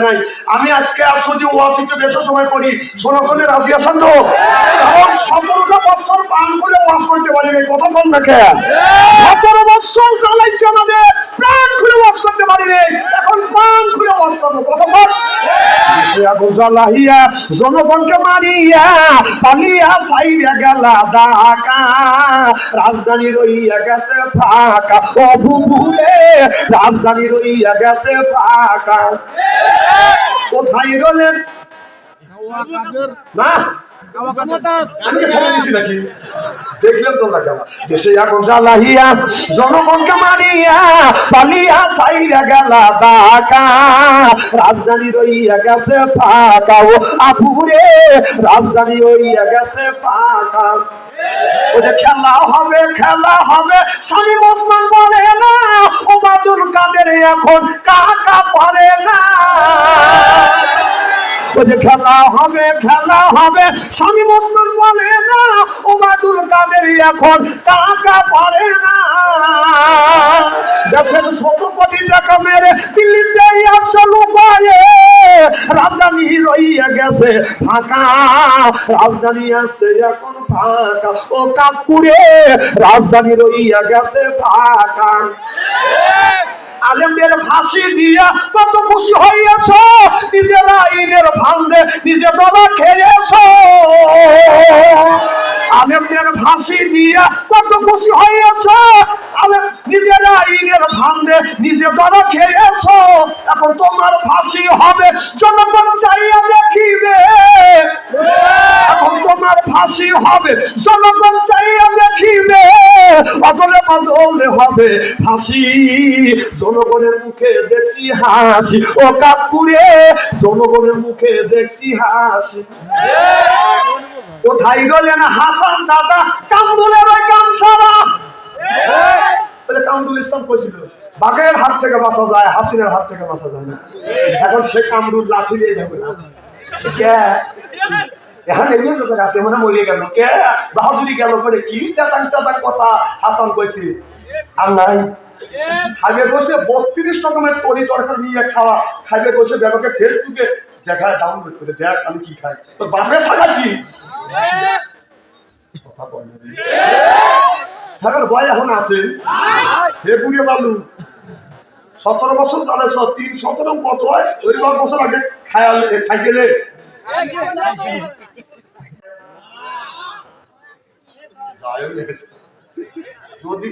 নাই। আমি আজকে যদি ওয়াজিকে বেশি সময় করি শোনাতে রাজি আছেন তো? কারণ 17টা বছর পান করে ওয়াজ করতে পারি নাই, কথা বল না কে? 17 বছর চালাইছে আমাদের, প্রাণ খুলে ওয়াজ করতে পারি নাই, এখন প্রাণ খুলে ওয়াজ করবো, কথা বল। জনগণকে মারিয়া পালিয়া সাইয়া গেলা ঢাকা, রাজধানী রইয়া গেছে ফাঁকা, ও বুবুরে রাজধানী রইয়া গেছে ফাঁকা। কোথায় গেলেন না? দেখলেন তোমরা কেমন দেশে এখন জ্বালাইয়া জনগণকে মারিয়া পালিয়া সাইয়া গেলা ঢাকা, রাজধানী রইয়া গেছে ফাঁকা, ও আপুরে রাজধানী রইয়া গেছে ফাঁকা। ওদের খেলা হবে স্বামী ওসমান বলে না, ও বাদুল কাদের এখন কাকা পারে না। খেলা হবে স্বামী ওসমান বলে না, ও বাদুল কাদের এখন কাকা পারে না। দেশের 100 কোটি টাকা মেরে দিল্লিতে আসলো পায়ে, রাজধানী রইয়া গেছে ফাঁকা, রাজধানী আছে এখন ফাঁকা, ও কাকুরে রাজধানী রইয়া গেছে ফাঁকা। আলেমদের ফাঁসি দিয়া কত খুশি হইয়াছ, নিজের আইনের ফান্দে নিজে বাবা খেয়েছ। আলেমদের ফাঁসি দিয়া কত খুশি হইয়াছ, নিজের আইনের ফান্দে নিজে বাবা খেয়েছ। এখন তোমার ফাঁসি হবে জনগণ চাইয়া দেখিবে, এখন তোমার ফাঁসি হবে জনগণ চাইয়া দেখিবে, অদলে বদলে হবে ফাঁসি, জনগণের মুখে দেখছি হাসি, ও কাকুরে জনগণের মুখে দেখছি হাসি। কোথায় গেলেন হাসান দাদা কামরুলের ওই গামছাড়া? কামরুল ইসলাম কইছিল বাঘের হাত থেকে বাঁচা যায়, হাসিনের হাত থেকে বাঁচা যায় না। এখন সে কামরুল লাঠি নিয়ে যাবে না, এখন এমনি লোকের আছে মানে মরিয়ে গেল কে বাহাদুরি গেল পরে কি চাতাং কথা হাসান কইছি আর নাই। খাইবে বসে 32 রকমের তরি তরকারি নিয়ে খাওয়া, খাইবে বসে ব্যাপকে ফেসবুকে দেখায় ডাউনলোড করে দেখ আমি কি খাই, তো বাপরে থাকাচ্ছি থাকার ভয় এখন আছে। হে বুড়িয়ে বাবলু 17 বছর তাহলে 3-17 কত হয়, ওই 10 বছর আগে খাই গেলে যদি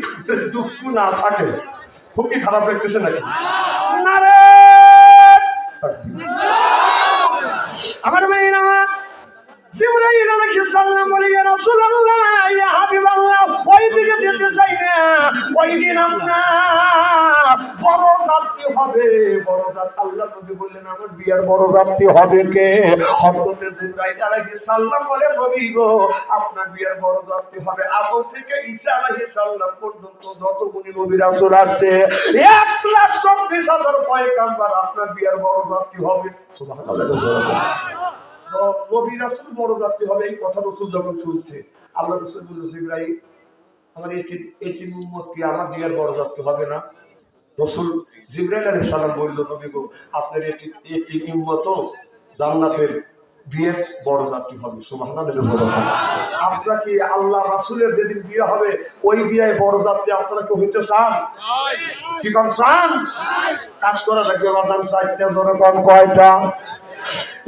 দুঃখ না থাকে খুব কি খারাপ লাগতেছে নাকি? আমার মেয়েরা জিবরাইল আলাইহিস সালাম বলে ইয়া রাসূলুল্লাহ ইয়া হাবিবাল্লাহ ওই দিকে যেতে চাই না, ওই দিন আমরা বড় রাত্রি হবে, বড় রাত। আল্লাহ নবী বললেন আমার বিয়ার বড় রাত্রি হবে কে? হযরত জিবরাইল আলাইহিস সালাম বলে নবী গো আপনার বিয়ার বড় রাত্রি হবে আদম থেকে ঈসা আলাইহিস সালাম পর্যন্ত যতগুলো নবী রাসূল আছে 1,24,000 পয়গম্বর আপনার বিয়ার বড় রাত্রি হবে। সুবহানাল্লাহ। নবী রাসূল বড় রাত্রি হবে এই কথা রাসূল যখন শুনছে, আল্লাহ রাসূল বলল জিবরাইল আমার এই উম্মত কি আমার বিয়ার বড় রাত্রি হবে না? রাসূল জিবরাইল আলাইহিস সালাম বলল নবী গো আপনার এই উম্মত জান্নাতের বিয়ের বড় রাত্রি হবে। সুবহানাল্লাহ। আপনারা কি আল্লাহ রাসূলের যেদিন বিয়ে হবে ওই বিয়ে বড় রাত্রি আপনারা কি হইতে চান? কি কোন চান? কাজ করা লাগবে বাজান চাইতে ধরে কোন কয়টা?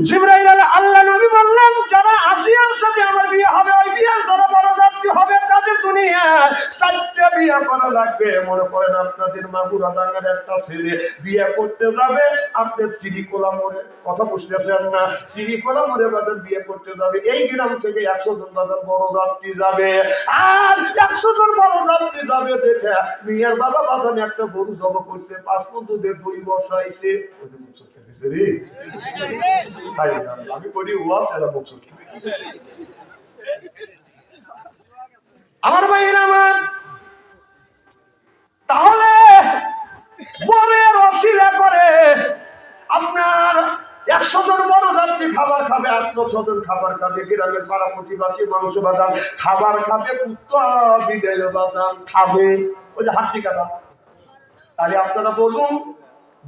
জিবরাইল আল্লাহ নবী বললেন যারা আসিয়ার সাথে আমার বিয়ে হবে ওই বিয়ে যারা বড় রাত্রি হবে তাদের দুনিয়ায় 4টা বিয়ে করা লাগবে। মনে করেন আপনাদের মাগুরা ডাঙ্গার একটা ছেলে বিয়ে করতে যাবে আপনার সিরিকোলা মোড়ে, কথা বুঝতেছেন না? সিরিকোলা মোড়ে বাজার বিয়ে করতে যাবে, এই গ্রাম থেকে 100 জন বাজার বড় রাত্রি যাবে, আর 100 জন বড় রাত্রি যাবে দেখে মিয়ার বাবা বাজানে একটা গরু জব করতে 5 বন্ধুদের 2 বসাইছে। আমি করি আমার ভাইয়ের আমার তাহলে বরের অশিলা করে আপনার 100 জন বড় যাত্রী খাবার খাবে, 800 জন খাবার খাবে, গ্রামের পাড়া প্রতিবাসী মানুষ বাদাম খাবার খাবে, কুত্তা বিদায় বাদাম খাবে, ওই যে হাতি কাটা। তাহলে আপনারা বলুন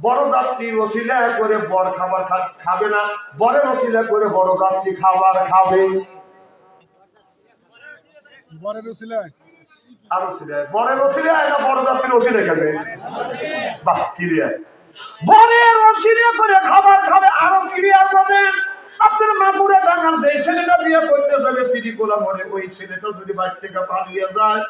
বড় যাত্রী ওসিলা করে বর খাবার খাবে না, বরের ওসিলা করে বড় যাত্রী খাবার খাবে। বরের ওসিলায় আর ওসিলায় বরের ওসিলায় না বড় যাত্রীর ওসিলায় খাবে? বাহ, ক্লিয়ার। বরের ওসিলা করে খাবার খাবে। আরো ক্লিয়ার বলেন, আপনার মাগুরা ডাঙ্গার যে ছেলেটা বিয়ে করতে যাবে সিডি কোলা মনে, ওই ছেলেটা যদি বাড়ি থেকে পালিয়ে যায়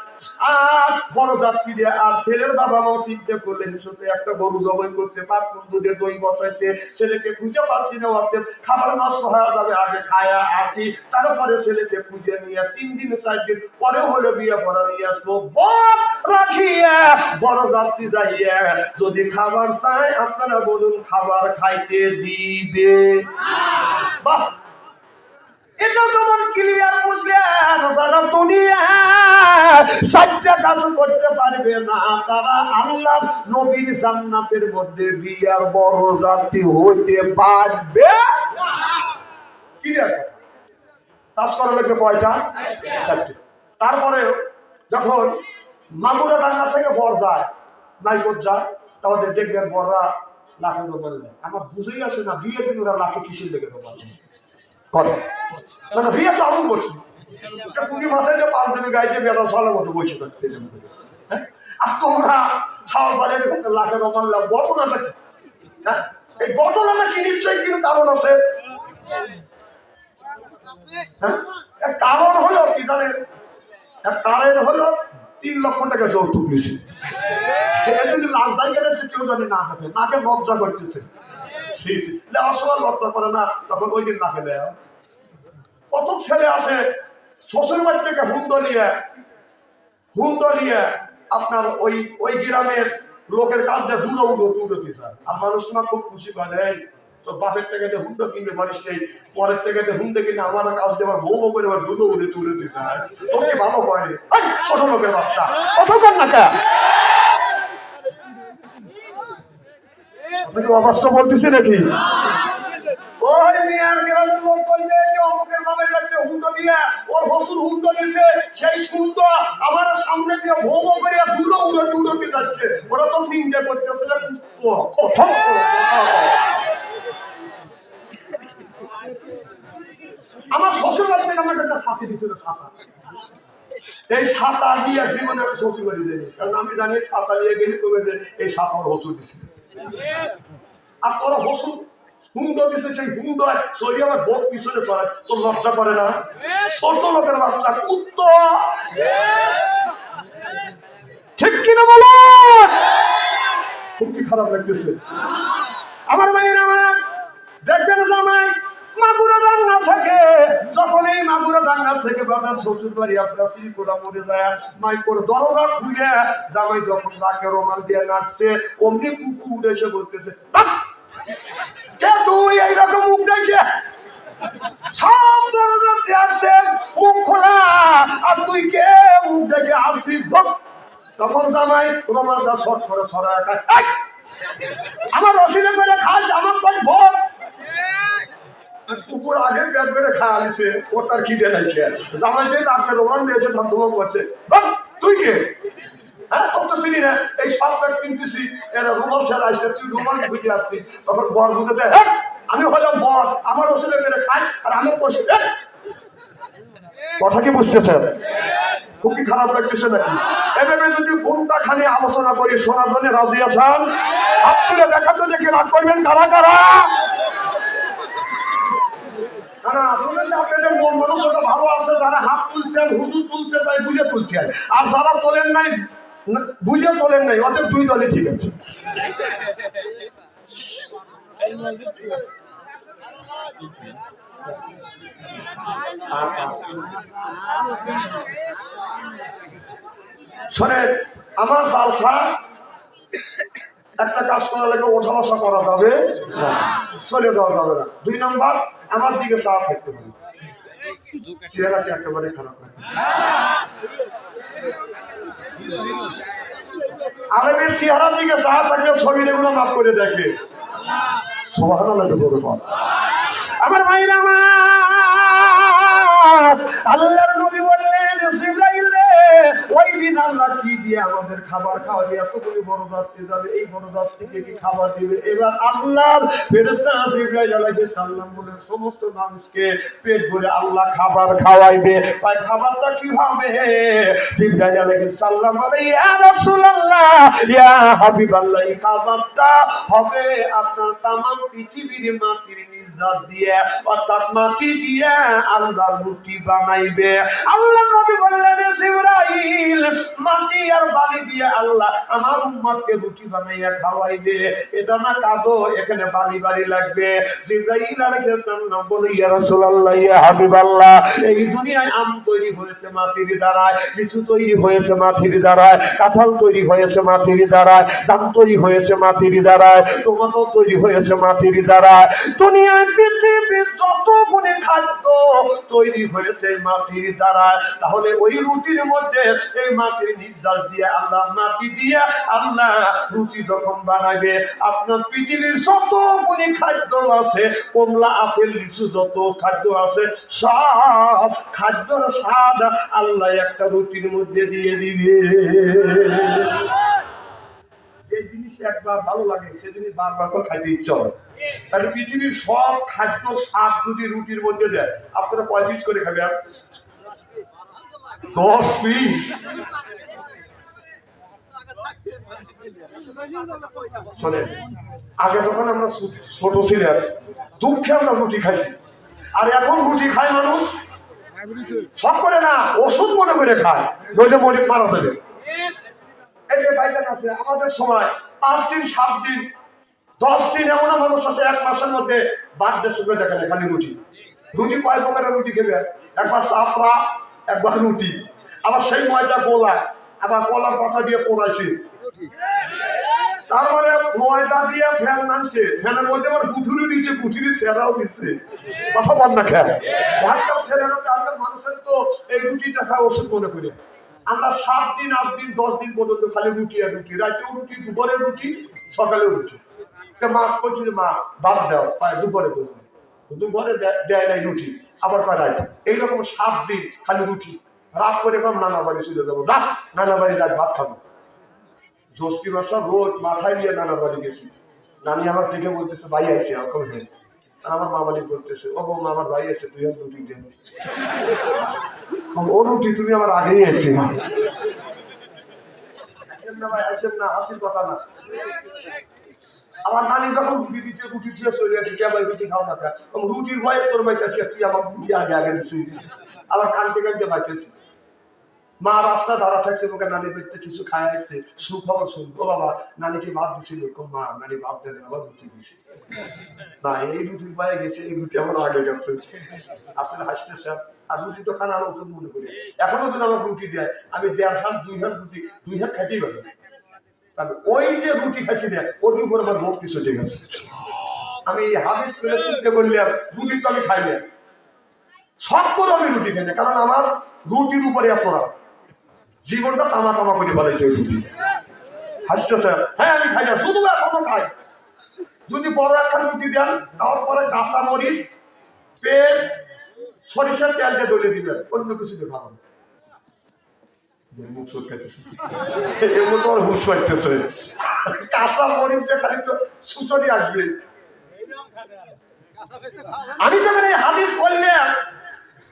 আর বড় যাত্রী দিয়ে, আর ছেলের বাবা মাও চিন্তা করলেন শুধু একটা গরু জবাই করছে, পাঁচপুর দুধে দই বসাইছে, ছেলেকে খুঁজে পাচ্ছি না, ভাবতে খাবার নষ্ট হয়ে যাবে, আগে খায়া আছি, তারপরে ছেলেকে খুঁজে নিয়ে 3 দিন 4 দিন পরে হলে বিয়ে করা নিয়ে আসবো। বর রাখিয়ে বড় যাত্রী যাইয়ে যদি খাবার চায় আপনারা বলুন খাবার খাইতে দিবে? বাহ, এটা যেমন ক্লিয়ার বুঝলেন। যারা দুনিয়া 4টা কাজ করতে পারবে না তারা আল্লাহ নবীর জান্নাতের মধ্যে বিয়ার বড় যাত্রী হইতে পারবে। ক্লিয়ার কথা। কাজ করা লাগবে কয়টা? 4টে। তারপরে যখন মাগুরা ডাঙ্গা থেকে বর যায়, নাইকট যায়, তাহলে দেখবেন বররা লাখে বললে আমার বুঝেই আসে না বিয়ে দিন ওরা লাখে কিসের লেগে করে না, বিয়ে তো আমি করছি পুরি মাথায় যে পাঞ্জাবি গাইতে বেড়া চলার মতো বসে থাকতে। আর তোমরা ছাওয়াল বাজারে লাখে রকম ঘটনাটা কি? হ্যাঁ, এই ঘটনাটা কি নিশ্চয়ই কিন্তু কারণ আছে। কারণ হলো কি জানেন? কারণ হলো 3 লক্ষ টাকা যৌতুক নিয়েছে। সেটা যদি লাখ ভাই গেছে কেউ জানে না থাকে, নাকে লজ্জা করতেছে, অসমান লজ্জা করে না, তখন ওই দিন নাকে দেয়। কত ছেলে আছে শ্বশুর বাড়ি থেকে হুন্দ নিয়ে আপনার ওই গ্রামের লোকের কাজ দিয়ে দূরে চায়, আর মানুষ না খুব খুশি পায়, তোর বাপের থেকে হুন্ড কিনতে পারিস নেই, পরের থেকে হুন্ডে কিনে আমার কাজ দিয়ে আমার বউ করে আবার দুটো তুলে দিতে হয়, তোকে ভালো করেনি ছোট লোকের বাচ্চা কত কর না কে অবস্থা বলতেছি নাকি? ওই মেয়ের গ্রামের লোক বলবে যে অমুকের নামে যাচ্ছে হুন্ড দিয়ে, ওর হসুর হুন্ড দিয়েছে, সেই সুন্দর আমার সামনে দিয়ে ভোগ করে দুটো দিয়ে যাচ্ছে, ওরা তো নিন্দে করতেছে। আমার শ্বশুর বাড়ি থেকে আমার একটা ছাতি দিচ্ছিল, ছাতা। এই ছাতা দিয়ে জীবনে আমি শ্বশুর বাড়ি যাইনি, কারণ আমি জানি ছাতা নিয়ে গেলে কমে যে এই ছাতা ওর হসুর দিচ্ছিল। আর তোরা হসুর হুন্ড দিছে, সেই হুন্ড সরি আমার বোধ পিছনে চড়ায়, তোর লজ্জা করে না? ছোট লোকের বাচ্চা কুত্ত, ঠিক কিনা বলো? খুব কি খারাপ লাগতেছে আমার মায়ের। আমার দেখবেন জামাই মাগুরা ডাঙ্গা থেকে, যখন এই মাগুরা ডাঙ্গা থেকে বাবার শ্বশুর বাড়ি আপনার শ্রীকোলা মরে যায়, মাইকোর দরজা খুলে জামাই যখন তাকে রোমান দিয়ে নাচছে, অমনি কুকুর এসে বলতেছে কে তুই এইরকম মুখ দেখে সব দরজা দিয়ে আসছে মুখ খোলা, আর তুই কে মুখ দেখে আসছিস? তখন জামাই রোমানটা শর্ট করে সরায় আমার রসিদে করে খাস আমার কই ভোট কুকুর আগে পেট করে খাওয়া দিছে, ওর তার খিদে নাই খেয়ে জামাই যে তাকে রোমান দিয়েছে তার ধোয়া করছে। তুই কে? হ্যাঁ, তোর তো চিনি না, এই সব পেট চিনতেছি, এরা রোমান ছেলে আসছে, তুই রোমান বুঝে আসছি। তখন বর বুঝে দেয় আমি হলাম বর, আমার রসিদে করে খাস আর আমি বসে। কথা কি বুঝতেছেন? খুব কি খারাপ লাগতেছে নাকি? এভাবে যদি ফোনটা খালি আলোচনা করি শোনার জন্য রাজি আছেন? আপনারা দেখাতে দেখে রাগ করবেন কারা কারা? আপনাদের মন মানসিকতা ভালো আছে, যারা হাত তুলছেন হুজুর তুলছে তাই বুঝে তুলছেন, আর যারা তোলেন নাই বুঝে তোলেন নাই, ওদের 2 দলই ঠিক আছে। শোনেন, আমার জালসা একটা কাজ করা লাগে, ওঠা বসা করা যাবে না, চলে দেওয়া যাবে না। 2 নম্বর, আমার দিকে চা থাকতে হবে, চেহারাকে একেবারে খারাপ লাগে। আরবের চেহারার দিকে চা থাকলে ছবিগুলো মাফ করে দেখে। সুবহানাল্লাহ বলে বল। আমার ভাইরা আমার, আল্লাহর নবী বললেন জিবরাইল রে ওই দিন আল্লাহ কি দিয়ে আমাদের খাবার খাওয়াবে? এতগুলি বড় যাত্রী যাবে, এই বড় যাত্রীকে কি খাবার দিবে? এবার আল্লাহর ফেরেশতা জিবরাইল আলাইহিস সালাম বলে সমস্ত মানুষকে পেট ভরে আল্লাহ খাবার খাওয়াইবে। তাই খাবারটা কি হবে? জিবরাইল আলাইহিস সালাম বলে, ইয়া রাসূলুল্লাহ, ইয়া হাবিবাল্লাহ, এই খাবারটা হবে আপনার তামাম পৃথিবীর মাটির নির্যাস দিয়ে, অর্থাৎ মাটি দিয়ে আল্লাহ রুটি বানাইবে। আল্লাহ নবী বললেন, জিবরাইল, মাটি আর বালি দিয়ে আল্লাহ আমার উম্মতকে রুটি বানাইয়া খাওয়াইবে। এটা না কাঁদো, এখানে বালি বালি লাগবে। জিবরাইল আলাইহিস সালাম বলে, ইয়া রাসূলুল্লাহ, ইয়া হাবিবাল্লাহ, এই দুনিয়ায় আম তৈরি হয়েছে মাটির দ্বারায়, লিচু তৈরি হয়েছে মাটির দ্বারায়, কাঁঠাল তৈরি হয়েছে মাটির দ্বারায়, দাম তৈরি হয়েছে মাটির দ্বারায়, টমেটো তৈরি হয়েছে মাটির দ্বারায়। দুনিয়ায় পৃথিবীর যতগুলি খাদ্য তৈরি হয়েছে মাটির দ্বারায়। তাহলে ওই রুটির মধ্যে এই মাটির নির্যাস দিয়ে আল্লাহ, মাটি দিয়ে আল্লাহ রুটি যখন বানাবে, আপনার পৃথিবীর যতগুলি খাদ্য আছে, কমলা, আপেল, লিচু, যত খাদ্য আছে, সব খাদ্যর স্বাদ আল্লাহ একটা রুটির মধ্যে দিয়ে দিবে। যে জিনিস একবার ভালো লাগে সে জিনিস বারবার তো খাইতে ইচ্ছা হয়। তাহলে পৃথিবীর সব খাদ্য স্বাদ যদি রুটির মধ্যে দেয়, আপনারা কয় পিস করে খাবেন? 10 পিস। শোনেন, আগে যখন আমরা ছোট ছিলাম, দুঃখে আমরা রুটি খাইছি, আর এখন রুটি খায় মানুষ সব করে না, ওষুধ মনে করে খায়, নইলে মনে মারা যাবে। এই যে বাইকান আছে, আমাদের সময় 5 দিন 7 দিন 10 দিন এমন মানুষ আছে 1 মাসের মধ্যে বার্থডে শুরু দেখে না, খালি রুটি। রুটি কয় প্রকারের রুটি খেবে? একবার চাপড়া, একবার রুটি, আবার সেই ময়দা গোলা, আবার কলার পাতা দিয়ে পোড়াইছে, তারপরে ময়দা দিয়ে ফ্যান মানছে, ফ্যানের মধ্যে আবার গুঠুরি দিচ্ছে, গুঠুরি ছেড়াও দিচ্ছে। কথা বল না খেয়ে আপনার মানুষের তো এই রুটিটা খায় ওষুধ মনে করে। আমরা 7 দিন 8 দিন 10 দিন পর্যন্ত খালি রুটি আর রুটি, রাতেও রুটি, দুপুরে রুটি, সকালেও রুটি। মা বলছিল, মা বাদ দাও, দুপুরে দেবো, দুপুরে দেয় নাই রুটি, আবার কয় রাত। এইরকম 7 দিন খালি রুটি। রাত করে কম নানা বাড়ি চলে যাবো, যা নানা বাড়ি রাত ভাত খাবো। জ্যৈষ্ঠী মাসা রোজ মাথায় নিয়ে নানা বাড়ি গেছি। নানি আমার দেখে বলতেছে, ভাই আইসে এখন। আমার মা বাড়ি বলতেছে, ও বৌমা, আমার ভাই আছে, 2 রুটি দেন। ও রুটি তুমি আমার আগেই এসে না ভাই, আসেন না, হাসির কথা না। আমার নানি যখন রুটি দিচ্ছে, রুটি দিয়ে চলে গেছে, কে ভাই রুটি খাও না, রুটির ভয়ে তোর বাইতেছে, তুই আমার রুটি আগে আগে দিচ্ছি, আবার কানতে কানতে বাইতেছি। মা রাস্তা দাঁড়া থাকছে, ওকে নানি পেটে কিছু খায় আসছে, সুখবর শুনবো, বাবা নানিকে ভাত দিছিল, মা নানি ভাত দেন, আবার রুটি দিছে না, এই রুটির পায়ে গেছে, এই রুটি আমার আগে গেছে। আপনার হাসতেছেন, আর রুটি তো খানা ওষুধ মনে করি। এখনো যদি আমার রুটি দেয়, আমি 1.5 হাত 2 হাত রুটি 2 হাত খাইতেই পারি। তবে ওই যে রুটি খাইছি দেয়, ওর উপর আমার ভোগ কিছু ঠিক আছে। আমি হাদিস করে শুনতে বললাম, রুটি তো আমি খাই না, সব করে আমি রুটি খাই না, কারণ আমার রুটির উপরে এত রাত, জীবনটা তামা তামা করে বলেছে রুটি। হাসতেছে, হ্যাঁ আমি খাই না, শুধু এখনো খাই। যদি বড় একটা রুটি দেন, তারপরে কাঁচা মরিচ, পেঁয়াজ, সরিষার তেল দিয়ে দলে দিবেন, অন্য কিছু দিয়ে খাবেন। কাঁচা মরিচ দিয়ে খালি তো সুচনি আসবে। আমি যখন এই হাদিস বললাম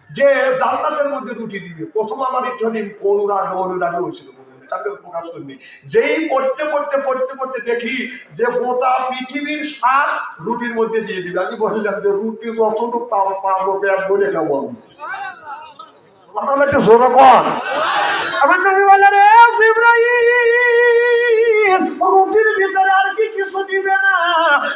যে জান্নাতের মধ্যে রুটি দিবে, প্রথম আমার একটু অনুরাগ হয়েছিল, তাকে প্রকাশ করিনি। যেই পড়তে পড়তে দেখি যে গোটা পৃথিবীর স্বাদ রুটির মধ্যে দিয়ে দিবে। আমি বললাম যে রুটি কতটুকু পাবো পেট বলে কেমন একটা জোর কর। আমার নবী বললেন, রুটির ভিতরে আর কি কিছু দিবে না?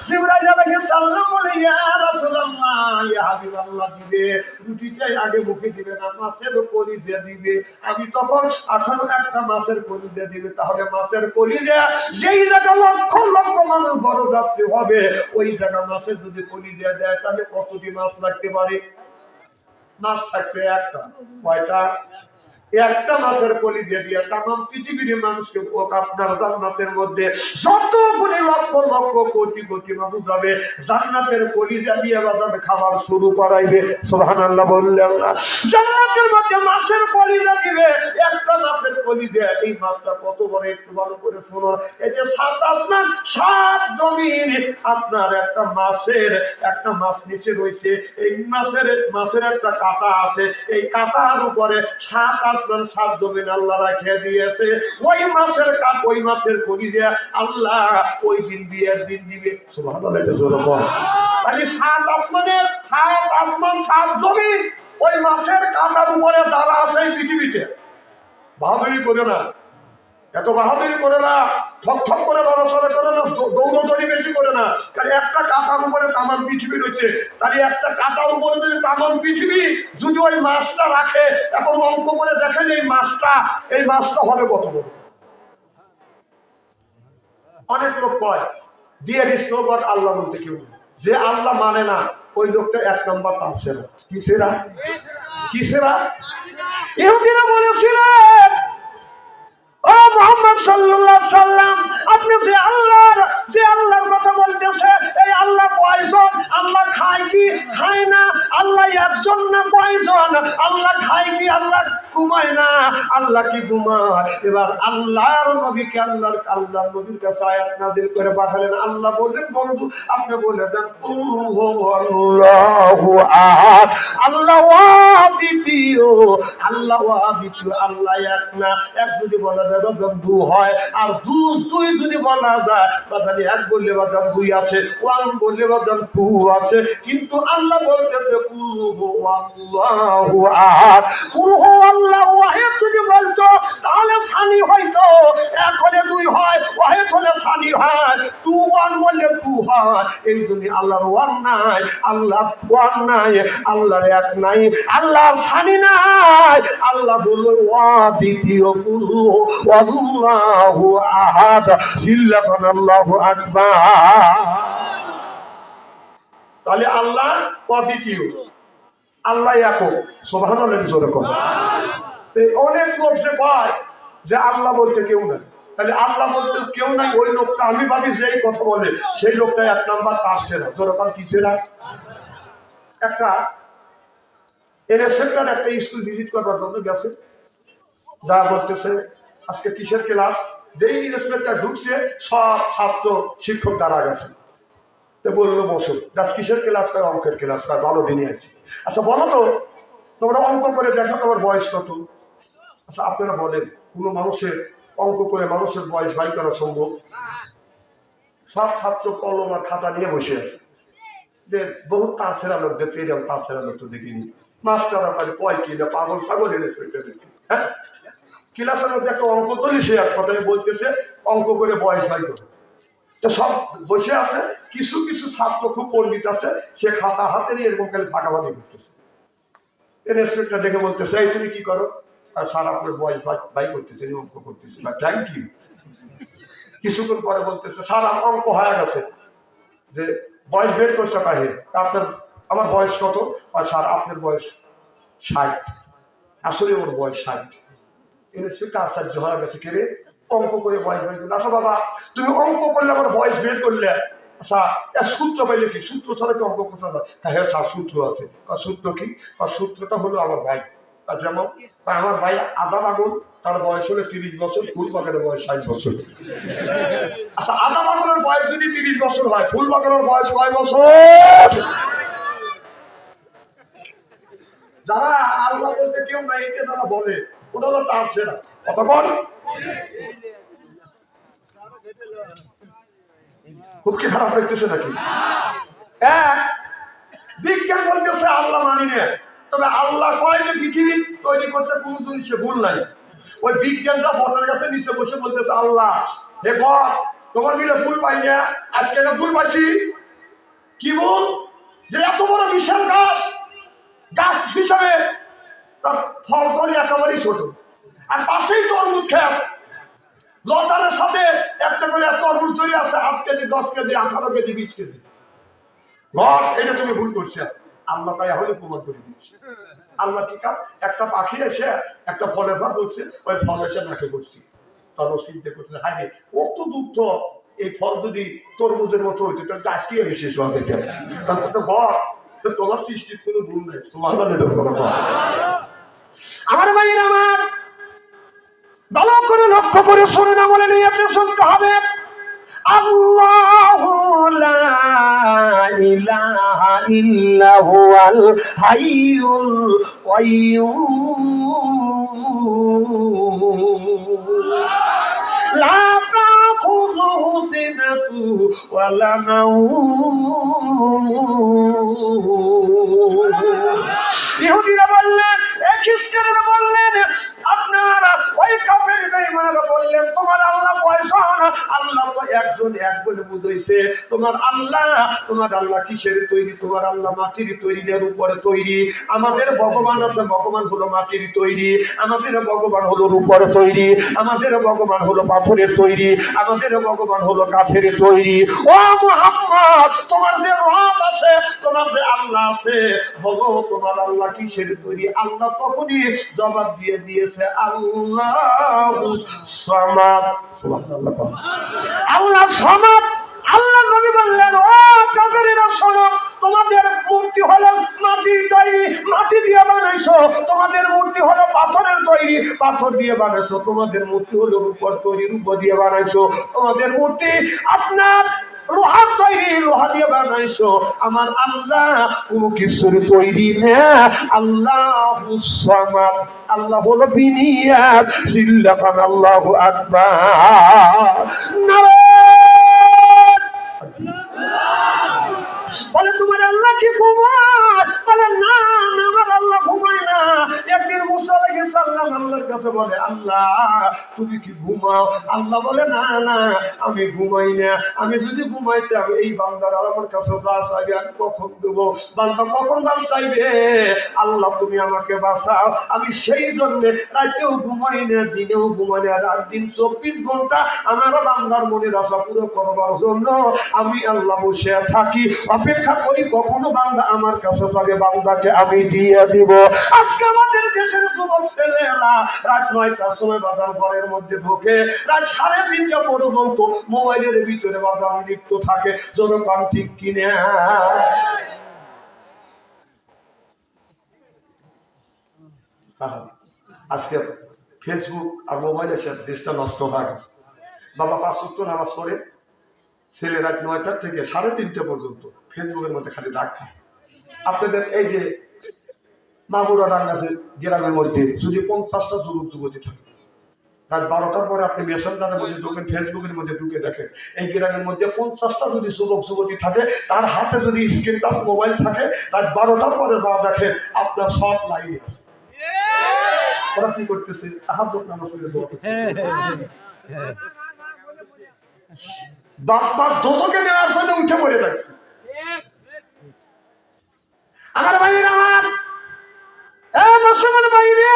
জিবরাইল আলাইহিস সালাম বলে, ইয়া রাসূলুল্লাহ, ইয়া হাবিবাল্লাহ, দিবে রুটিটাই আগে মুখে দিবে না, মাছের কলিজা দিবে। আমি তখন এখনো একটা মাছের কলিজা দিবে। তাহলে মাছের কলিজা যেই জায়গা লক্ষ লক্ষ মানুষ বড় যাত্রী হবে, ওই জায়গা মাছের যদি কলিজা দেয়, তাহলে কতটি মাছ লাগতে পারে? মাছ থাকবে একটা, কয়টা? একটা মাছের কলি দিয়ে দিয়ে তামাম পৃথিবীর মানুষকে আপনার জান্নাতের মধ্যে যতগুলি লক্ষ লক্ষ কোটি কোটি মানুষ যাবে জান্নাতের কলিজা দিয়ে বাজার খাবার শুরু করাইবে। সুবহানাল্লাহ বললেন না? জান্নাতের মধ্যে মাছের কলিজা দিবে, একটা মাছের কলিজা। এই মাছটা কত বড় একটু ভালো করে শুনুন। এই যে 7 আসমান 7 জমিন, আপনার একটা মাছ নিচে রয়েছে। এই মাছের একটা কাঁটা আছে, এই কাঁটার উপরে 7 আসমান 7 জমিন আল্লাহ রাখিয়ে দিয়েছে। ওই মাছের কলিজা আল্লাহ ওই দিন বিয়ের দিন দিবে। সুবহানাল্লাহ। মানে 7 আসমান 7 জমিন ওই মাছের কাঁটার উপরে দাঁড়া আছে এই পৃথিবীতে। বাহাদুরি করে না, এত বাহাদুরি করে না, ঠক ঠক করে নড়াচড়া করে না, দৌড়দৌড়ি বেশি করে না। কারণ একটা কাঁটার উপরে তামাম পৃথিবী রয়েছে। তাহলে একটা কাঁটার উপরে যদি তামাম পৃথিবী যদি ওই মাছটা রাখে, এখন অঙ্ক করে দেখেন এই মাছটা হবে কত বড়। অনেক লোক কয় দিয়ে দিস বাট আল্লাহ বলতে কেউ নেই। যে আল্লাহ মানে না ওই লোকটা 1 নম্বর পাচ্ছে না। কিসেরা ইহুদিরা বলেছিলেন, ও মুহাম্মদ সাল্লাল্লাহু আলাইহি সাল্লাম, আপনি যে আল্লাহর কথা বলতেছে, এই আল্লাহ কয়জন? আল্লাহ খায় কি খায় না? আল্লাহ একজন না কয়জন? আল্লাহ খায় কি? আল্লাহ ঘুমায় না? আল্লাহ কি ঘুমায়? এবার আল্লাহর নবীকে আল্লাহর নবীর কাছে আয়াত নাযিল করে পাঠালেন। আল্লাহ বললেন, বন্ধু আপনি বলে দেন আল্লাহু আহাদ, আল্লাহু দ্বিতীয়, আল্লাহু দ্বিতীয়, আল্লাহ এক না। এক যদি বলা যায় বাদাম 2 হয়, আর দুই যদি বলা যায় বাদাম 1 বললে বাদাম 2 আছে, 1 বললে বাদাম 2 আছে। কিন্তু আল্লাহ বলতেছে কুল হুয়াল্লাহু আহাদ, কুল হুয়াল্লাহু আহাদ যদি বলতো তাহলে সানি হইতো। 1 হলে 2 হয়, ওয়াহিদ হলে সানি হয়, 2 1 বললে 2 হয়। এই জন্য আল্লাহর 1 নাই, আল্লাহ 1 নাই, আল্লাহর 1 নাই, আল্লাহর সানি নাই। আল্লাহ বলল দ্বিতীয় কুল হুয়াল্লাহু আহাদ, জিল্লাকান আল্লাহু আকবার। তাহলে আল্লাহ অদ্বিতীয়, আল্লাহ একক। সুবহানাল্লাহ জোরে কথা। অনেক লোক সে পায় যে আল্লাহ বলতে কেউ নাই। তাহলে আল্লাহ বলতে কেউ নাই, ওই লোকটা আমি ভাবি যেই কথা বলে সেই লোকটা 1 নাম্বার পারছে না। জোরকান কিসে না? একটা ইন্সপেক্টর একটা স্কুল ভিজিট করবার জন্য গেছে, যা বলতেছে আজকে কিসের ক্লাস? যেই ইন্সপেক্টর ঢুকছে সব ছাত্র শিক্ষক দাঁড়া গেছে। তো বললো বসো। কিসের ক্লাস? করে অঙ্কের ক্লাস। করে ভালো দিনই আছে। আচ্ছা বলো তো তোমরা অঙ্ক করে দেখো তোমার বয়স কত? আচ্ছা আপনারা বলেন কোনো মানুষের অঙ্ক করে মানুষের বয়স বাই করা সম্ভব? সব ছাত্র কলম আর খাতা নিয়ে বসে আছে। যে বহু তার ছেড়া লোক দেখছে, এরকম তার ছেড়া লোক তো দেখিনি। মাস্টার আপনার কয় কি না পাগল ছাগল এনে দেখি। হ্যাঁ, ক্লাসের মধ্যে একটা অঙ্ক তুলি, সে এক কথায় বলতেছে অঙ্ক করে বয়স বাই করে। তো সব বসে আছে, কিছু কিছু ছাত্র খুব পণ্ডিত আছে, সে খাতা হাতে নিয়ে এরকম খালি ফাঁকাফাঁকি করতেছে। ইন্সপেক্টর দেখে বলতেছে এই তুমি কি করো? আর স্যার আপনার বয়স বাই করতেছে, অঙ্ক করতেছে। Thank you. কিছুক্ষণ পরে বলতেছে স্যার অঙ্ক হয়ে গেছে, যে বয়স বের করছে কাহে? আমার বয়স কত? আর স্যার আপনার বয়স 60। আসলে ওর বয়স 60। ইন্সপেক্টর আশ্চর্য হয়ে গেছে, কে রে অঙ্ক করে বয়স বের করলে? আচ্ছা বাবা তুমি অঙ্ক করলে আমার বয়স বের করলে, আচ্ছা এর সূত্র পাইলে কি? সূত্র ছাড়া কি অঙ্ক করতে হবে? হ্যাঁ স্যার সূত্র আছে। সূত্র কি? সূত্রটা হলো আমার ভাই, যেমন আমার ভাই আদাম আগুন, তার বয়স হলো 30 বছর, ফুল বাগানের বয়স 60 বছর। আচ্ছা আদাম আগুনের বয়স যদি 30 বছর হয়, ফুল বাগানের বয়স কয় বছর? যারা আল্লাহ বলতে কেউ নাই এতে যারা বলে ওটা হলো তার ছেড়া। কতক্ষণ? খুব কি খারাপ লাগতেছে নাকি? বিজ্ঞান বলতেছে আল্লাহ মানি না, তবে আল্লাহ কয় যে পৃথিবী তৈরি করতে কোনো জিনিসে ভুল নাই। ওই বিজ্ঞানটা বটার কাছে নিচে বসে বলতেছে আল্লাহ হে গড তোমার মিলে ভুল পাই না, আজকে না ভুল পাইছি। কি ভুল? যে এত বড় বিশাল গাছ হিসাবে তার ফল তরি একেবারেই ছোট, আর পাশেই তরমুজ খেত, লতারের সাথে একটা করে তরমুজ তৈরি আছে 8 KG 10 KG 18 KG 20 KG. God এটা তুমি ভুল করছো। আল্লাহ তাই এখনই প্রমাণ করে দিচ্ছে। আল্লাহ কি কাজ, একটা পাখি এসে একটা ফলের ভাব বলছে, ওই ফল এসে নাকে বলছি, তখন চিন্তা করতে হাই রে কত দুঃখ, এই ফল যদি তরমুজের মতো হইতো তাহলে আজকে আমি শেষ হওয়া দেখতে কারণ তো ঘর তোমার সৃষ্টির কোনো ভুল নেই, তোমার আমার ভাইয়ের আমার ভালো করে লক্ষ্য করে শুনে না বলে নিয়ে আপনি শুনতে হবে। আল্লাহু লা ইলাহা ইল্লা হুয়াল হাইয়ুল কাইয়্যুম লা তাখুযুহু সিনাতু ওয়া লা নাওম। ইহুদিরা বললেন, খ্রিস্টানরা বললেন, আপনারা ওই কাফের বেঈমানরা বললেন তোমার আল্লাহ কয়জন? আল্লাহ তো একজন, এক বলে বুঝাইছে। তোমার আল্লাহ কিসের তৈরি? তোমার আল্লাহ মাটির তৈরি না রূপের তৈরি? আমাদের ভগবান আছে, ভগবান হলো মাটির তৈরি। আমাদের ভগবান হলো রূপের তৈরি। আমাদের ভগবান হলো পাথরের তৈরি। আমাদের ভগবান হলো কাঠের তৈরি। ও মুহাম্মদ, তোমার যে রব আছে, তোমার যে আল্লাহ আছে, বলো তোমার আল্লাহ কিসের তৈরি? আল্লাহ তখনই জবাব দিয়ে দিয়েছে আল্লাহু সামাদ। সুবহানাল্লাহ। আল্লাহ সামাদ। আল্লাহ নবী বললেন, ও কাফেরেরা শোনো, তোমাদের মূর্তি হলো মাটির তৈরি, মাটি দিয়ে বানাইছো। তোমাদের মূর্তি হলো পাথরের তৈরি, পাথর দিয়ে বানাইছো। তোমাদের মূর্তি হলো রূপর তৈরি, রূপ দিয়ে বানাইছো। তোমাদের মূর্তি আপনার লোহার তৈরি, লোহা দিয়ে বানাইছো। আমার আল্লাহ কোনো কিছুর তৈরি না। আল্লাহুস সামাদ। আল্লাহ হলো বিনিয়াদ। সিল্লাফান আল্লাহু আকবার। বলে তোমার আল্লাহ কি ঘুমায়? বলে না, আমার আল্লাহ ঘুমায় না। একদিন মুসা আলাইহিস সালাম আল্লাহর কাছে বলে, আল্লাহ তুমি কি ঘুমাও? আল্লাহ বলে না না, আমি ঘুমাই না। আমি যদি ঘুমাইতাম এই বান্দার আমার কাছে যা চাইবে আমি কখন দেবো? বান্দা কখন দাম চাইবে? আল্লাহ তুমি আমাকে বাঁচাও। আমি সেই জন্য রাতেও ঘুমাই না, দিনেও ঘুমাই না। রাত দিন 24 ঘন্টা আমার বান্দার মনের আশা পুরো করবার জন্য আমি আল্লাহ বসে থাকি, অপেক্ষা করি কখনো বান্দা আমার কাছে যাবে, বান্দাকে আমি দিয়ে দিব। আজকে আমাদের দেশের যুবক ছেলেরা রাত 9টার সময় বাজার ঘরের মধ্যে ঢোকে, রাত 3:30টা পর্যন্ত মোবাইলের ভিতরে বাজার লিপ্ত থাকে। জনগণ ঠিক কিনে আজকে ফেসবুক আর মোবাইলের সাথে দেশটা নষ্ট হয়ে গেছে। বাবা 5 ওয়াক্ত নামাজ পড়ে, ছেলে রাত 9টা থেকে 3:30 পর্যন্ত ফেসবুকের মধ্যে খালি দাগ খায়। আপনাদের এই যে মাগুরা ডাঙ্গাসের গ্রামের মধ্যে যদি 50টা যুবক যুবতী থাকে, রাত 12টার পরে আপনি মেসেঞ্জারের মধ্যে ঢুকেন, ফেসবুকের মধ্যে ঢুকে দেখেন, এই গ্রামের মধ্যে 50টা যদি যুবক যুবতী থাকে, তার হাতে যদি স্ক্রিন টাচ মোবাইল থাকে, রাত 12টার পরে যা দেখেন আপনার সব লাইনে আছে। ওরা কি করতেছে? তাহাজ্জুদ নামাজ পড়ে দোয়া করতেছে। বাপ্পার দোষকে নেওয়ার জন্য উঠে পড়ে যাচ্ছে। আমার ভাইয়ের আমার মুসলমান ভাইরে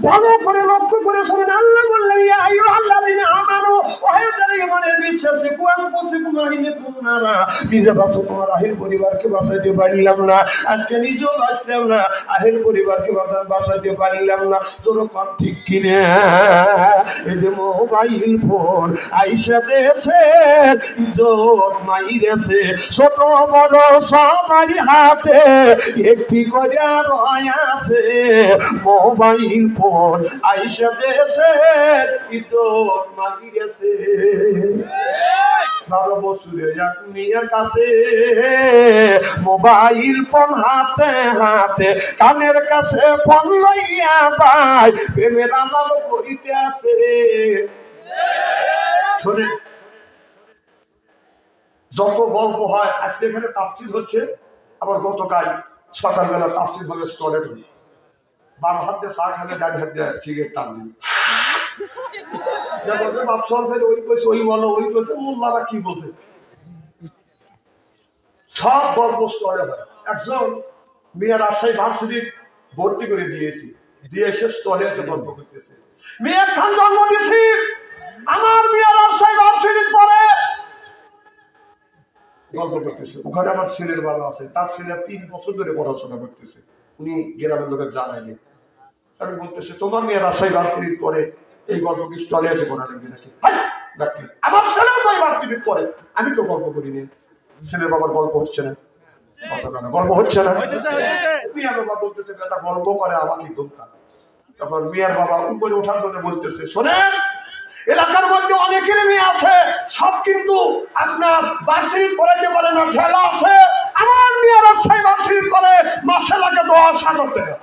ভালো করে লক্ষ্য করে শুনুন। আল্লাহ বললেন, ইয়া আইয়ুহাল্লাযীনা আমানু, ওহে যারা ঈমানের বিশ্বাসী, কুআনফুসিকুম আহলিকুম নারা, নিজে বাঁচো, তোমার আহেল পরিবারকে বাঁচাইতে পারলাম না, আজকে নিজেও বাঁচলাম না, আহেল পরিবারকে বাঁচাইতে পারলাম না। জনগণ ঠিক কিনে? এই যে মোবাইল ফোন আইসা দেশে ইজ্জত মাইরেছে, ছোট বড় সবারই হাতে একটি করে আছে মোবাইল ফোন আইসা দেশে ইজ্জত মাইরেছে। 12 বছরে এক মেয়ের কাছে মোবাইল ফোন হাতে হাতে, কানের কাছে ফোন লইয়া ভাই প্রেমের আমল করিতে আছে। শোনেন, যত গল্প হয়, আজকে এখানে তাফসীর হচ্ছে, আবার গতকাল সকালবেলা তাফসীর হবে স্টলে। 12 হাত দিয়ে চা খাবে, 4 হাত দিয়ে সিগারেট টান দিবে। ওই কইছে, ওই বলো, ওই কইছে, মোল্লারা কি বলছে, সব গল্প স্টলে হয়। একজন মেয়ের রাজশাহী ভার্সিটি ভর্তি করে দিয়েছি, দিয়ে এসে স্টলে এসে গল্প করতেছে, মেয়ের খান জন্ম দিয়েছি, আমার মেয়ের রাজশাহী ভার্সিটি পড়ে, গল্প করতেছে, ওখানে আমার ছেলের বাবা আছে, তার ছেলে 3 বছর ধরে পড়াশোনা করতেছে, উনি গ্রামের লোকের জানায়নি। আমি বলতেছে তোমার মেয়ে রাজশাহী ভার্সিটি করে, এই গল্প কি স্টলে এসে করা লাগবে নাকি? আমার ছেলেও তো ভার্সিটি করে, আমি তো গল্প করিনি। ছেলের বাবার গল্প হচ্ছে না, গল্প হচ্ছে না। মিয়ার বাবা বলতেছে বেটা গল্প করে আমাকে ধোকা। তখন মিয়ার বাবা উপরে ওঠার জন্য বলতেছে শোনেন, এলাকার মধ্যে অনেকের মেয়ে আছে, সব কিন্তু আপনার ভার্সিটি পড়াইতে পারে না, ঠেলা আছে। আমার মেয়ে রাজশাহী ভার্সিটি করে, মাসে লাগে 10,000 টাকা।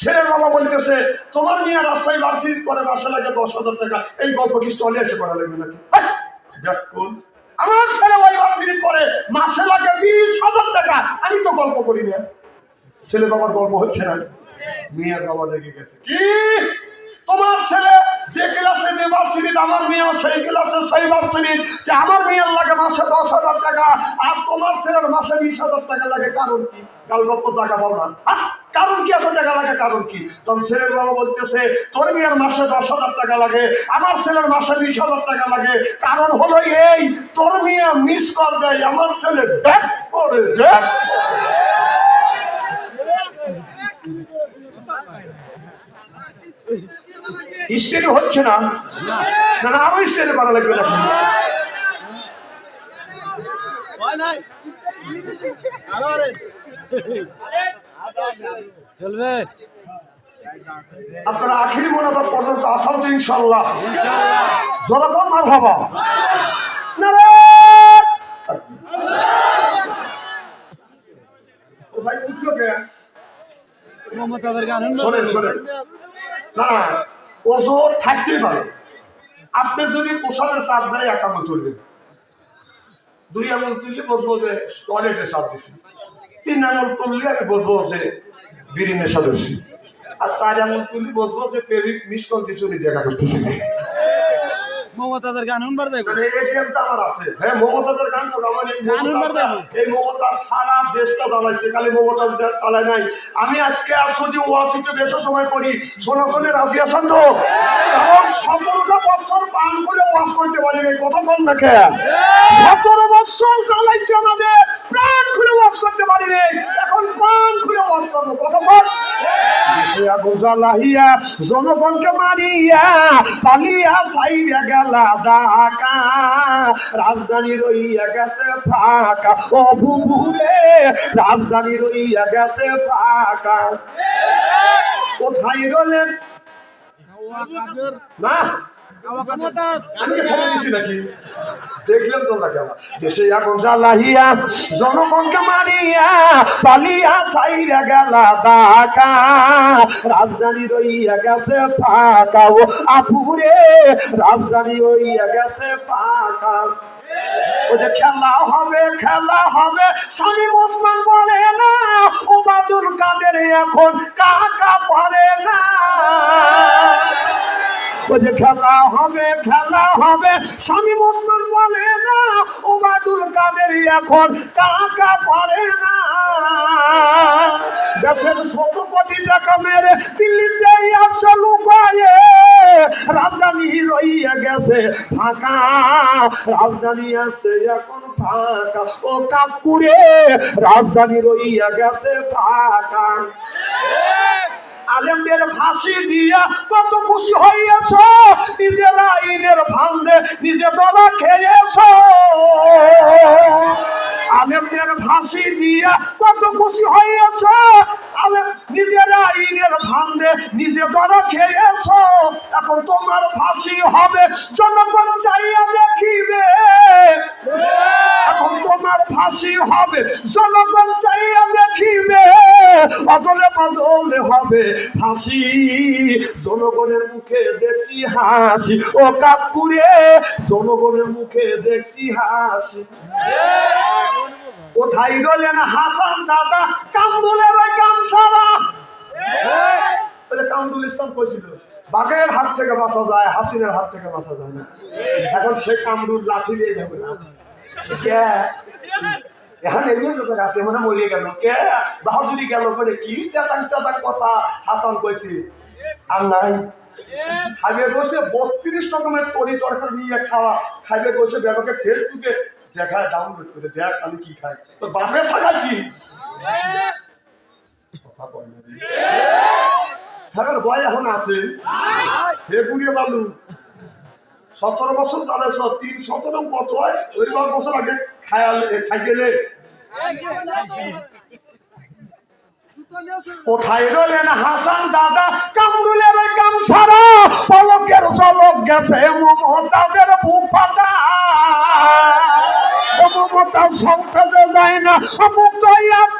ছেলের বাবা বলতেছে তোমার মেয়ে রাজশাহী ভার্সিটি করে, মাসে লাগে 10,000 টাকা, এই গল্প কি স্টলে এসে করা লাগবে নাকি? আমার ছেলে ওই ভার্সিটি করে, মাসে লাগে 20,000 টাকা, আমি তো গল্প করি না। ছেলে বাবার গল্প হচ্ছে না। মেয়ের বাবা লেগে গেছে, কি তোমার ছেলে যে ক্লাসে যে ভার্সিটি, আমার মেয়ে সেই ক্লাসে সেই ভার্সিটি, আমার মেয়ের লাগে মাসে 10,000 টাকা আর তোমার ছেলের মাসে 20,000 টাকা লাগে, কারণ কি? কাল গল্প টাকা বল না, কারণ কি এত টাকা লাগে, কারণ কি? তখন ছেলের বাবা বলতেছে তোর মেয়ের মাসে 10,000 টাকা লাগে, আমার ছেলের মাসে 20,000 টাকা লাগে, কারণ হলো এই তোর মেয়ে মিস কল দেয়, আমার ছেলে ব্যাক করে দেয়। স্টেডি হচ্ছে না, না আরো স্টেডি করা লাগবে নাকি? চলবে, আপনারা আখিরি মোনাজাত পর্যন্ত আসাম তো ইনশাআল্লাহ। জনগণ মারহাবা, ভাই উঠলো কে? মমতাদের গান শোনেন শোনেন, না ওজোর থাকতেই পারে। আপনার যদি পোশাকের চাপ দেয় 1 আঙুল তুলবেন, 2 আঙুল তুললে বলবো যে টয়লেটে চাপ দিচ্ছি, 3 আঙুল তুললে আমি বলবো যে বিড়ি নেশা ধরছি, আর 4 আঙুল তুললে বলবো যে প্রেমিক মিস কল দিচ্ছি, উনি দেখা করতেছি। মমতাদের গান শুনবার দেখো, মানে এই গেমটা আমার আছে। হ্যাঁ মমতাজের গান তো আমার এই মমতা সারা দেশটা চালাইছে, খালি মমতাজ চালায় নাই। আমি আজকে আর যদি ওয়াসিকে বেশি সময় করি, শোনাশোনে রাজি আছেন তো? কারণ 17টা বছর পান করে ওয়াজ করতে পারি নাই, কথা বল না কে? 17 বছর চালাইছে আমাদের, প্রাণ খুলে ওয়াজ করতে পারি নাই, এখন প্রাণ খুলে ওয়াজ করবো, কথা বল। জনগণকে মারিয়া পালিয়া সাইয়া গেলা ঢাকা, রাজধানী রইয়া গেছে ফাঁকা, ও বুবুরে রাজধানী রইয়া গেছে ফাঁকা। কোথায় রলেন না? আমি দিছি নাকি? দেখলেন তোমরা কেমন? দেশে এখন জ্বালাইয়া জনগণকে মারিয়া পালিয়া সাইরা গেলা ঢাকা, রাজধানী রইয়া গেছে ফাঁকা, ও আপুরে রাজধানী রইয়া গেছে ফাঁকা। ও যে খেলা হবে খেলা হবে, শামীম ওসমান বলে না, ও বাদুল কাদের এখন কাকা পারে না। ও যে খেলা হবে শামীম ওসমান বলে না, ও বাদুল কাদের এখন কাকা পারে না। দেশের 100 কোটি টাকা মেরে দিল্লিতে আসে লুকায়ে, রাজধানী রইয়া গেছে ফাঁকা, রাজধানী আছে এখন ফাঁকা, ও কাকুরে রাজধানী রইয়া গেছে ফাঁকা। আলেমদের ফাঁসি দিয়া কত খুশি হইয়াছ, নিজের আইনের ফান্দে নিজে বাবা খেয়েছ। আলেমদের ফাঁসি দিয়া কত খুশি হইয়াছ, নিজের আইনের ফান্দে নিজে বাবা খেয়েছ। এখন তোমার ফাঁসি হবে, জনগণ চাইয়া দেখিবে। এখন তোমার ফাঁসি হবে, জনগণ চাইয়া দেখিবে। অদলে বদলে হবে ফাঁসি, জনগণের মুখে দেখছি হাসি, ও কাকুরে জনগণের মুখে দেখছি হাসি। কোথায় রলেন হাসান দাদা, কামরুলের ওই কামসারা? কামরুল ইসলাম কইছিল বাঘের হাত থেকে বাঁচা যায়, হাসিনের হাত থেকে বাঁচা যায় না। এখন সে কামরুল লাঠি দিয়ে যাবে না, এখন এগুলো লোকের আছে মানে মরিয়ে গেল কে, বাহাদুরি গেল বলে কি চেতাং চেতাং কথা হাসান কইছি আর নাই। খাইবে বসে 32 রকমের তরি তরকারি নিয়ে খাওয়া, খাইবে বসে ব্যাপারকে ফেসবুকে দেখায় ডাউনলোড করে দেখ আমি কি খাই তোর বাপের থাকাচ্ছি কথা বল না হ্যাঁ ভয় এখন আছে হে বুড়িয়ে বালু 17 বছর তাহলে 317 কত হয় ওই বছর আগে খাই গেলে কোথায় রইলেন হাসান দাদা কামরুলের ওই কাম সারা পলকের চলক গেছে মমতাজের বুক ফাটা মমতা সংসদে যায় না মুক্ত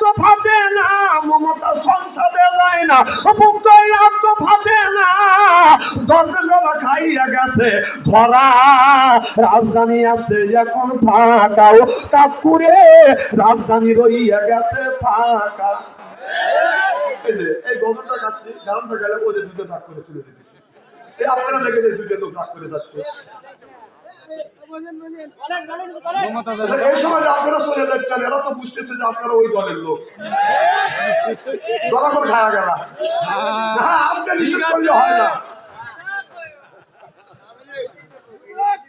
তো ফাটে না মমতা সংসদে যায় না মুক্ত তো ফাটে না দরজা খাইয়া গেছে ধরা রাজধানী আছে এখন ফাঁকা ও কাকুরে রাজধানী রইয়া গেছে ফাঁকা এই গভর্নটা কাটছে গ্রামটা গেলে ওদের দুটো ভাগ করে তুলে দিচ্ছে এই আপনারা দেখে দুটো লোক ভাগ করে যাচ্ছে এই সময় আপনারা চলে যাচ্ছেন এরা তো বুঝতেছে যে আপনারা ওই দলের লোক জনগণ খাওয়া গেল হ্যাঁ আপনি নিষেধ করলে হয় না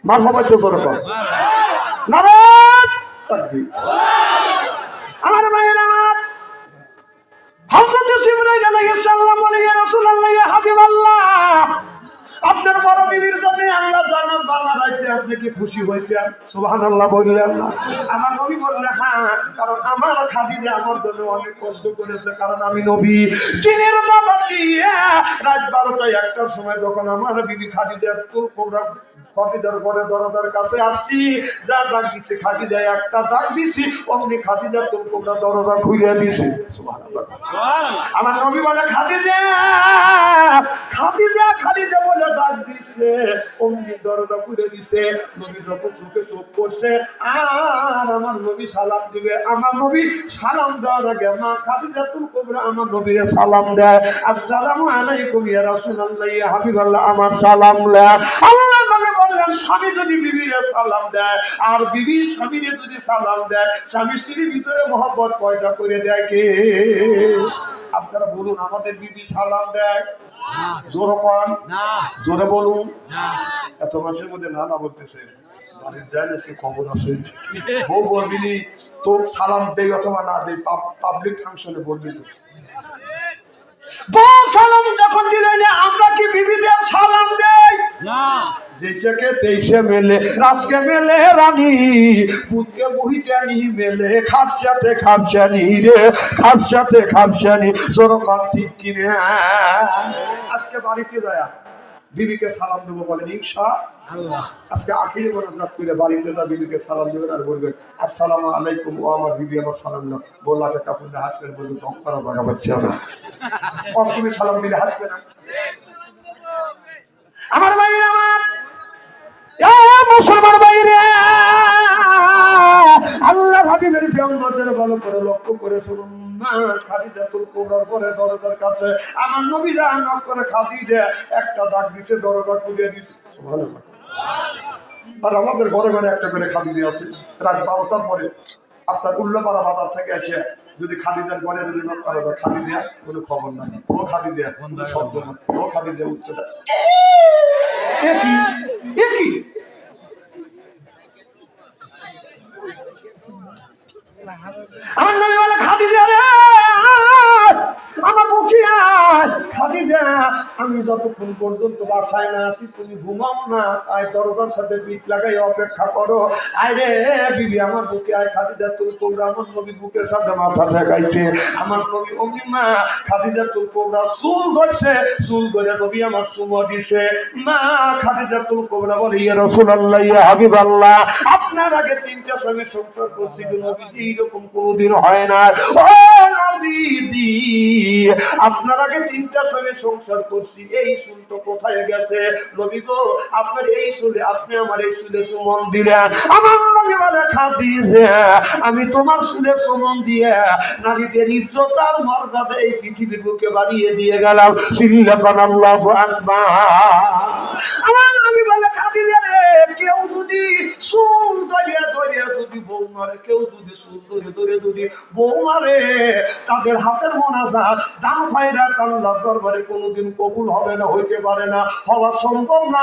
মার সবাই তো দরকার আমার ভাইয়ের আমার হযরত জিবরাইল আলাইহিস সালাম ইয়া রাসূলুল্লাহ ইয়া হাবিবাল্লাহ আপনার বড় বিবির জন্য আল্লাহ জান্নাত বানাইছে আপনি কি খুশি হয়েছেন সুবহানাল্লাহ বললেন না আমার নবী বললেন হ্যাঁ কারণ আমার খাদিজা আমার জন্য অনেক কষ্ট করেছে কারণ আমি নবী দিনের বাবা দিয়ে রাত 12টা 1টার সময় যখন আমার বিবি খাদিজা তুল কোবরা খাদিজার ঘরে দরজার কাছে আসছি যা ডাক দিছে খাদিজা একটা ডাক দিছি অমনি খাদিজা তুল কোবরা দরজা খুলে দিয়েছে সুবহানাল্লাহ আমার নবী বলে খাদিজা খাদিজা খাদিজা বলে ডাক দিছে অমনি দরজা খুলে দিছে নবী যখন চোখে চোখ পড়ছে আর আমার নবী সালাম দিবে আমার নবী সালাম দেওয়ার আগে মা খাদিজাতুল কুবরা আমার নবীরে সালাম দেয় আসসালামু আলাইকুম ইয়া রাসূলুল্লাহ ইয়া হাবিবাল্লাহ আমার সালাম দেয় আল্লাহ নবী বললেন স্বামী যদি বিবিরে সালাম দেয় আর বিবি স্বামীরে যদি সালাম দেয় স্বামী স্ত্রীর ভিতরে মহব্বত পয়দা করে দেয় কে আপনারা বলুন আমাদের বিবি সালাম দেয় জোরে পান না জোরে বলুন না এত মাসের মধ্যে না বলতেছে মানে জানে সে খবর আছে বউ বলবি তো সালাম দেই অথবা না দেই পাবলিক ফাংশনে বলবি বউ সালাম যখন দিলেন আমরা কি বিবিদের সালাম দেই না जैसे के तैसे मेले रास के मेले रानी पुत के बुहितानी मेले खापसानी रे खापसानी सोरो कान ठीक किने आज के बाड़ीते जाया बीबी के सालाम देबो बोलेन इंशाআল্লাহ আজকে আখিরি মোনাজাত করে বাড়িতে যা বিবিকে সালাম দিবেন আর বলবেন আসসালামু আলাইকুম ওয়া আমার বিবি আমার সালাম না বললাতে কাপড়ে হাসবেন বলুন সংসার জায়গা পাচ্ছে না তুমি সালাম দিলে হাসবে না আমার ভাই আমার মুসলমান ভাইরে আল্লাহ হাবিবের প্রেমদের ভালো করে লক্ষ্য করে শুনুন মা খাদিজাতুল কুবরার ঘরে দরজার কাছে আমার নবী যা নক করে খাদিজা একটা ডাক দিছে দরজা খুলে দিছে সুবহানাল্লাহ আর আমাদের ঘরে ঘরে একটা করে খাদিজা আছে রাত 12টার পরে আপনার উল্লাপাড়া বাজার থেকে এসে যদি খাদিজার ঘরে যদি নক করে খাদিজা কোনো খবর নাই ও খাদিজা কোনো শব্দ না ও খাদিজা উঠছে একই আমার নবী বলে খাদিজা রে আমার মুখিয়া খাদিজা আমি যতক্ষণ পর্যন্ত বাসায় না আসি তুমি ঘুমাও না আয় দরজার সাথে পিঠ লাগাই অপেক্ষা করো আয় রে বিবি আমার বুকে আয় খাদিজাতুল কুবরা আমার নবী বুকের সাথে মাথা ঠেকাইছে আমার নবী অমনি মা খাদিজাতুল কুবরা চুল ধরে নবী আমার চুমো দিছে মা খাদিজাতুল কুবরা বলে ইয়া রাসূলুল্লাহ ইয়া হাবিবাল্লাহ আপনার আগে 3টা স্বামী সংসার করছি নবী এইরকম কোনদিন হয় না ও নবী আপনার আগে 3টা স্বামী সংসার করছি এই চুল তো কোথায় গেছে নবী গো আপনার এই চুলে আপনি আমার এই চুলে চুমন দিলেন আমার নবী বলে খাদিজা আমি তোমার চুলে চুমন দিয়ে নারীদের ইজ্জত আর মর্যাদা এই পৃথিবীর বুকে বাড়িয়ে দিয়ে গেলাম সিল্লাকান আল্লাহু আকবার আমার নবী বলে খাদিজা রে কেউ যদি চুল ধরে যদি বউ মারে কেউ যদি চুল ধরে যদি বউ মারে তাদের হাতের মোনাজাত দান খয়রাত আল্লাহর দরবারে কোনোদিন কবুল হবে না হইতে পারে না হওয়া সম্ভব না